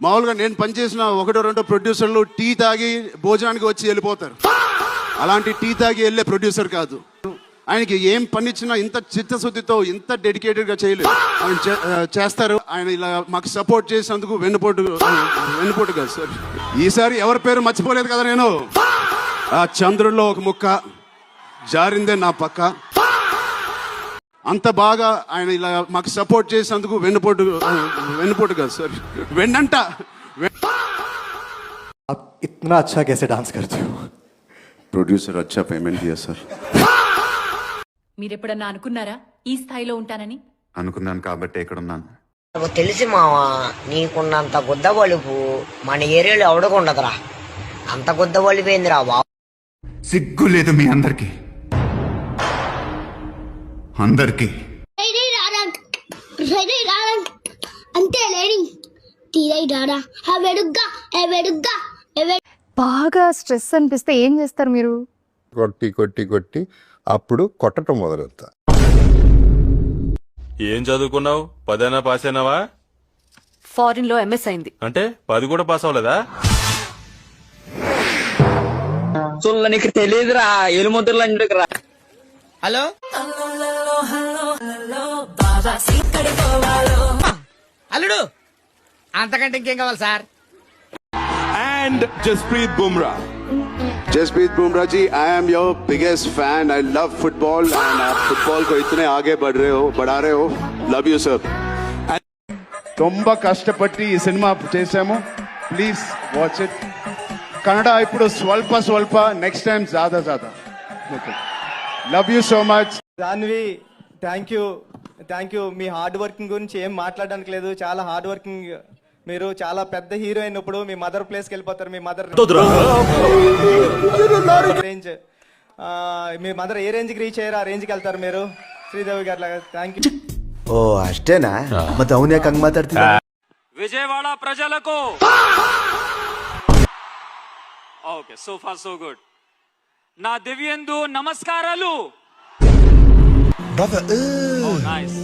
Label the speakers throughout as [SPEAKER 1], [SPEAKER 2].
[SPEAKER 1] మామూలుగా నేను పనిచేసిన ఒకటో రెండో ప్రొడ్యూసర్లు టీ తాగి భోజనానికి వచ్చి వెళ్ళిపోతారు. అలాంటి టీ తాగి వెళ్ళే ప్రొడ్యూసర్ కాదు. ఆయనకి ఏం పని ఇచ్చినా ఇంత చిత్తశుద్ధితో ఇంత డెడికేటెడ్గా చేయలేదు. ఆయన చేస్తారు. ఆయన ఇలా మాకు సపోర్ట్ చేసినందుకు వెన్నుపోటు కాదు సార్. ఈసారి ఎవరి పేరు మర్చిపోలేదు కదా నేను. ఆ చంద్రుల్లో ఒక ముక్క జారిందే నా పక్క. అంత బాగా ఆయన ఇలా మాకు సపోర్ట్ చేసినందుకు వెన్నుపోటు కాదు సార్, వెన్నంట.
[SPEAKER 2] इतना अच्छा कैसे डांस करते हो?
[SPEAKER 1] ప్రొడ్యూసర్ अच्छा पेमेंट दिया సార్.
[SPEAKER 3] మీరెప్పుడన్నా అనుకున్నారా ఈ స్థాయిలో ఉంటానని?
[SPEAKER 4] అనుకున్నాను కాబట్టి ఇక్కడ ఉన్నాను.
[SPEAKER 5] నాకు తెలిసి మావా, నీకున్నంత గుద్ద వలుపు మన ఏరియాలో ఎవడకుండదురా. అంత గుద్ద వలిపోయిందిరా బాబు.
[SPEAKER 4] సిగ్గు లేదు మీ అందరికి. అందరికి
[SPEAKER 6] అంతే లేని
[SPEAKER 7] బాగా స్ట్రెస్ అనిపిస్తే ఏం చేస్తారు మీరు?
[SPEAKER 8] కొట్టి కొట్టి కొట్టి అప్పుడు కొట్టడం మొదలెడతా.
[SPEAKER 9] ఏం చదువుకున్నావు? 10 పాస్ అయినావా?
[SPEAKER 3] ఫారిన్ లో ఎంఎస్ అయింది.
[SPEAKER 9] అంటే 10 కూడా పాస్ అవ్వలేదా?
[SPEAKER 10] నీకు తెలియదురా, ఎలుముద్రలు. హలో అల్లుడు, అంతకంటే ఇంకేం కావాలి sir?
[SPEAKER 9] And Jasprit Bumrah.
[SPEAKER 1] Jasprit Bumrah ji, I am your biggest fan. I love football and आप फुटबॉल को इतने आगे बढ़ा रहे हो. Love you sir. ತುಂಬಾ ಕಷ್ಟಪಟ್ಟು ಈ ಸಿನಿಮಾ చేసాము. Please watch it. కన్నడ ఇప్పుడు స్వల్ప, నెక్స్ట్ టైం ज़्यादा. Love you so much.
[SPEAKER 2] Janhvi, thank you. మీ హార్డ్ వర్కింగ్ గురించి ఏం మాట్లాడడానికి లేదు. చాలా హార్డ్ వర్కింగ్. మీరు చాలా పెద్ద హీరో అయినప్పుడు మీ మదర్ ప్లేస్కి వెళ్ళిపోతారు. మీ మదర్ రేంజ్, మీ మదర్ ఏ రేంజ్కి రీచ్ అయ్యారు ఆ రేంజ్కి వెళ్తారు మీరు, శ్రీదేవి గారు లాగా. Thank you.
[SPEAKER 11] ఓ అష్టేనా? ಮತ್ತೆ ಅವನು ಯಾಕೆ ಹಂಗೆ ಮಾತಾಡ್ತಿದ್ದ?
[SPEAKER 10] విజయవాడ ప్రజలకు okay, so far so good. నా దివ్యందు నమస్కారాలు. Nice.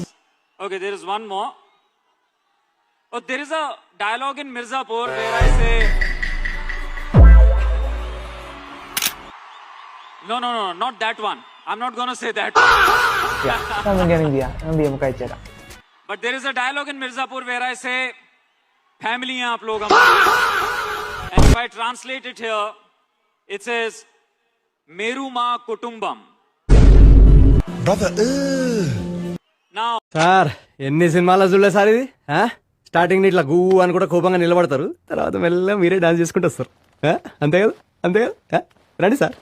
[SPEAKER 10] Okay, there is one more. Oh, there is a dialogue in Mirzapur where I say, no, not that one. I'm not going to say that one. But there is a dialogue in Mirzapur where I say, family hai aap log hamare. And if I translate it here, it says, Meru ma kutumbam. Now,
[SPEAKER 2] sir, ఎన్ని సినిమాలు చూడలేదు sir ఇది. Starting ఇట్లా గూ అని కూడా కోపంగా నిలబడతారు, తర్వాత మెల్లగా మీరే డాన్స్ చేసుకుంటూ వస్తారు. అంతే కదా రండి సార్.